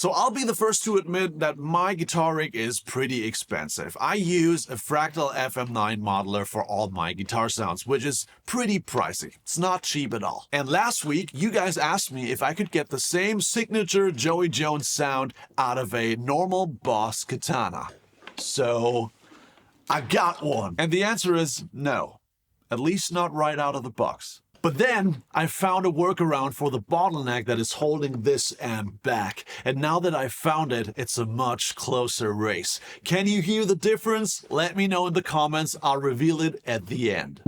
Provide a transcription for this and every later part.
So I'll be the first to admit that my guitar rig is pretty expensive. I use a Fractal FM9 modeler for all my guitar sounds, which is pretty pricey. It's not cheap at all. And last week, you guys asked me if I could get the same signature Joey Jones sound out of a normal Boss Katana. So I got one. And the answer is no. At least not right out of the box. But then I found a workaround for the bottleneck that is holding this amp back. And now that I've found it, it's a much closer race. Can you hear the difference? Let me know in the comments. I'll reveal it at the end.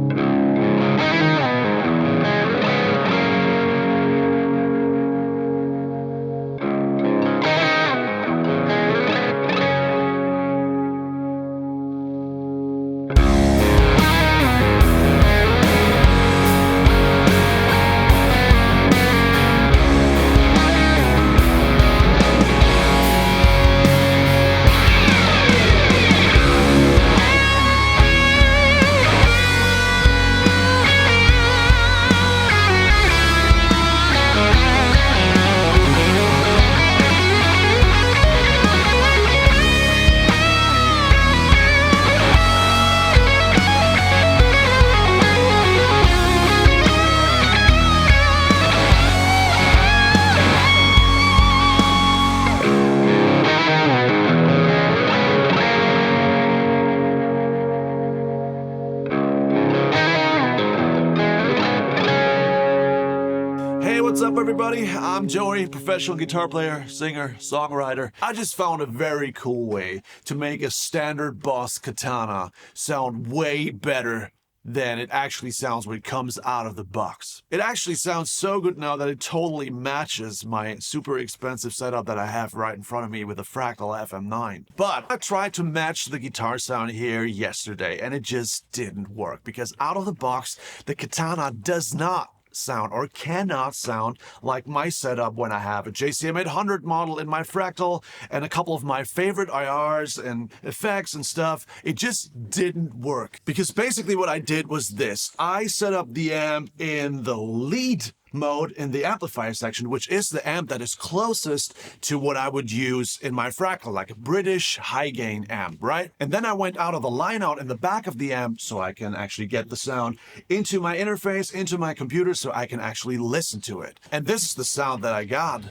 What's up, everybody? I'm Joey, professional guitar player, singer, songwriter. I just found a very cool way to make a standard Boss Katana sound way better than it actually sounds when it comes out of the box. It actually sounds so good now that it totally matches my super expensive setup that I have right in front of me with a Fractal FM9. But I tried to match the guitar sound here yesterday and it just didn't work because out of the box, the Katana does not sound or cannot sound like my setup when I have a JCM 800 model in my Fractal and a couple of my favorite IRs and effects and stuff. It just didn't work because basically what I did was this. I set up the amp in the lead mode in the amplifier section, which is the amp that is closest to what I would use in my Fractal, like a British high gain amp, right? And then I went out of the line out in the back of the amp so I can actually get the sound into my interface, into my computer, so I can actually listen to it. And this is the sound that I got.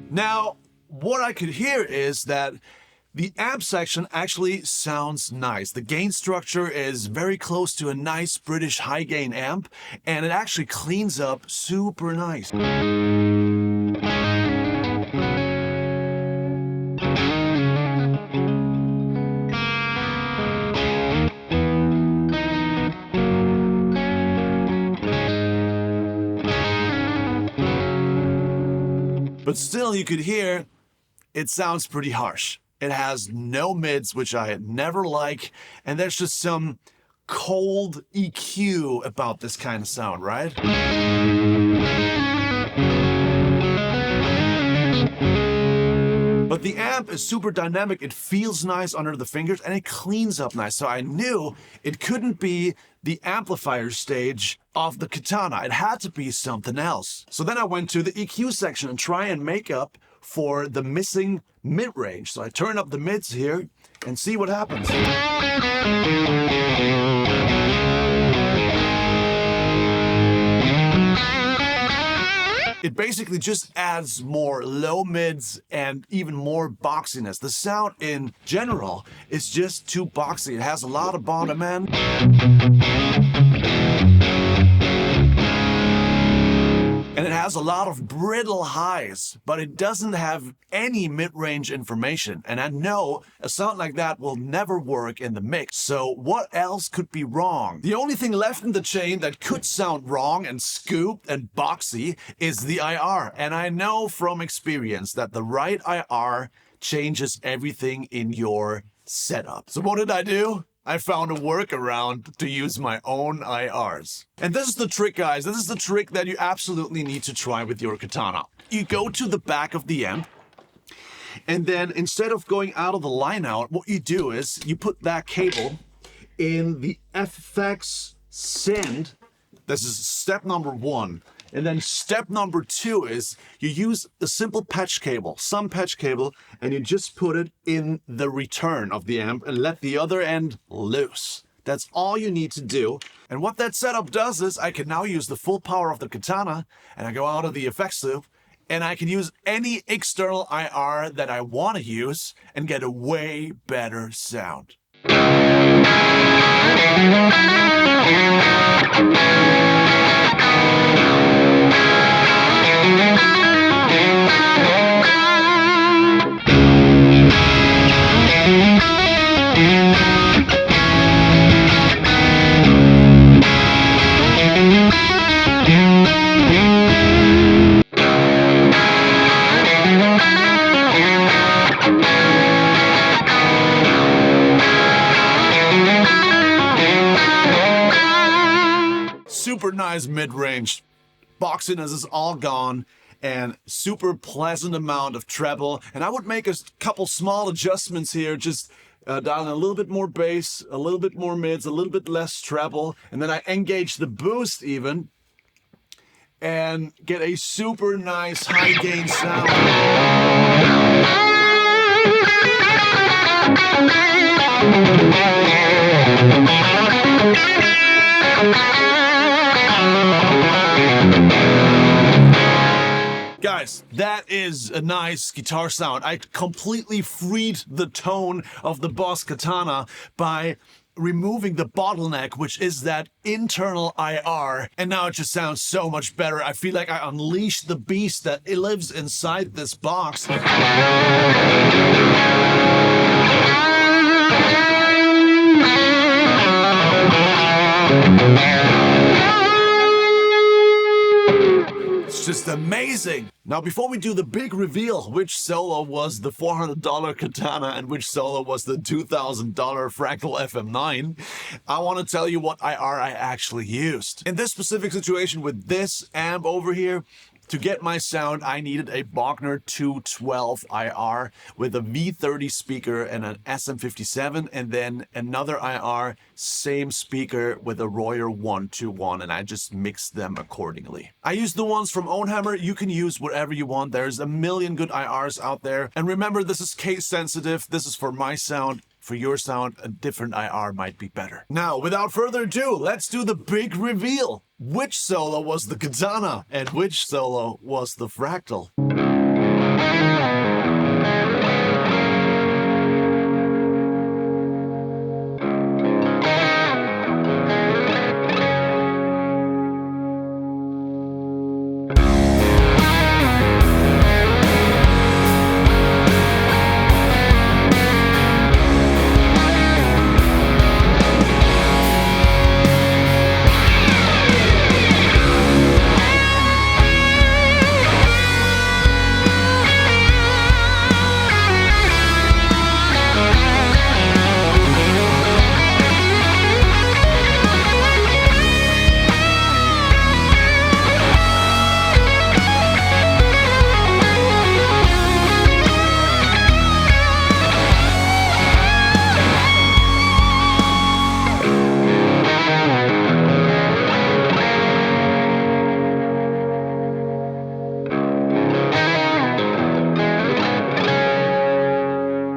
Now, what I could hear is that the amp section actually sounds nice. The gain structure is very close to a nice British high gain amp, and it actually cleans up super nice. But still, you could hear it sounds pretty harsh. It has no mids, which I never like, and there's just some cold EQ about this kind of sound, right? But the amp is super dynamic, it feels nice under the fingers, and it cleans up nice. So I knew it couldn't be the amplifier stage of the Katana. It had to be something else. So then I went to the EQ section and try and make up for the missing mid-range. So I turn up the mids here and see what happens. It basically just adds more low mids and even more boxiness. The sound in general is just too boxy. It has a lot of bottom end. And it has a lot of brittle highs, but it doesn't have any mid-range information. And I know a sound like that will never work in the mix. So what else could be wrong? The only thing left in the chain that could sound wrong and scooped and boxy is the IR. And I know from experience that the right IR changes everything in your setup. So what did I do? I found a workaround to use my own IRs. And this is the trick, guys. This is the trick that you absolutely need to try with your Katana. You go to the back of the amp, And then instead of going out of the line out, what you do is you put that cable in the FX send. This is step number 1. And then step number 2 is you use a simple patch cable, some patch cable, and you just put it in the return of the amp and let the other end loose. That's all you need to do. And what that setup does is I can now use the full power of the Katana, and I go out of the effects loop, and I can use any external IR that I want to use and get a way better sound. Super nice mid-range. Boxiness is all gone, and super pleasant amount of treble. And I would make a couple small adjustments here, just dialing a little bit more bass, a little bit more mids, a little bit less treble, and then I engage the boost even, and get a super nice high gain sound. Guys, that is a nice guitar sound. I completely freed the tone of the Boss Katana by removing the bottleneck, which is that internal IR, and now it just sounds so much better. I feel like I unleashed the beast that lives inside this box. It's just amazing. Now, before we do the big reveal, which solo was the $400 Katana and which solo was the $2,000 Fractal FM9, I want to tell you what IR I actually used. In this specific situation with this amp over here, to get my sound, I needed a Bogner 212 IR with a V30 speaker and an SM57, and then another IR, same speaker with a Royer 121, and I just mixed them accordingly. I used the ones from Ownhammer. You can use whatever you want. There's a million good IRs out there. And remember, this is case sensitive. This is for my sound. For your sound, a different IR might be better. Now, without further ado, let's do the big reveal. Which solo was the Katana and which solo was the Fractal?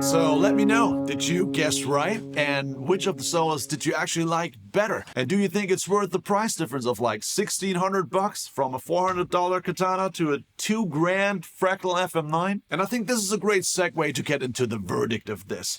So let me know, did you guess right? And which of the solos did you actually like better? And do you think it's worth the price difference of like $1,600 from a $400 Katana to a $2,000 Fractal FM9? And I think this is a great segue to get into the verdict of this.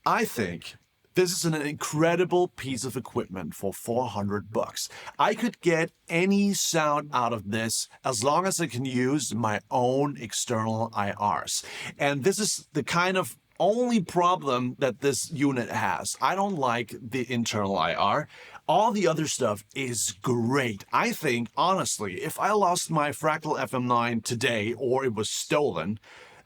I think this is an incredible piece of equipment for $400. I could get any sound out of this as long as I can use my own external IRs. And this is the kind of only problem that this unit has. I don't like the internal IR. All the other stuff is great. I think, honestly, if I lost my Fractal FM9 today or it was stolen,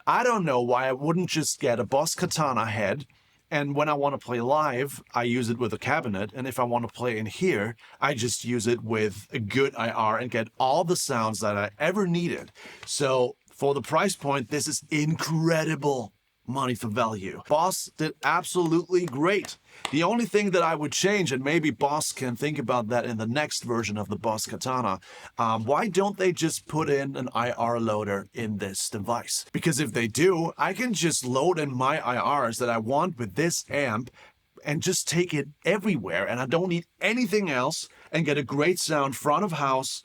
I don't know why I wouldn't just get a Boss Katana head, and when I want to play live, I use it with a cabinet, and if I want to play in here, I just use it with a good IR and get all the sounds that I ever needed. So for the price point, this is incredible. money for value. Boss did absolutely great. The only thing that I would change, and maybe Boss can think about that in the next version of the Boss Katana, why don't they just put in an IR loader in this device? Because if they do, I can just load in my IRs that I want with this amp and just take it everywhere, and I don't need anything else, and get a great sound front of house,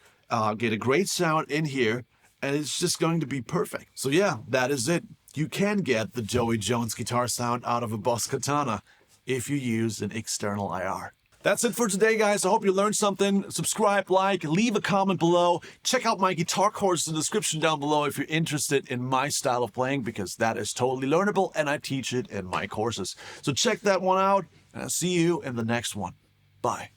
get a great sound in here, and it's just going to be perfect. So yeah, that is it. You can get the Joey Jones guitar sound out of a Boss Katana if you use an external IR. That's it for today, guys. I hope you learned something. Subscribe, like, leave a comment below. Check out my guitar course in the description down below if you're interested in my style of playing, because that is totally learnable and I teach it in my courses. So check that one out, and I'll see you in the next one. Bye.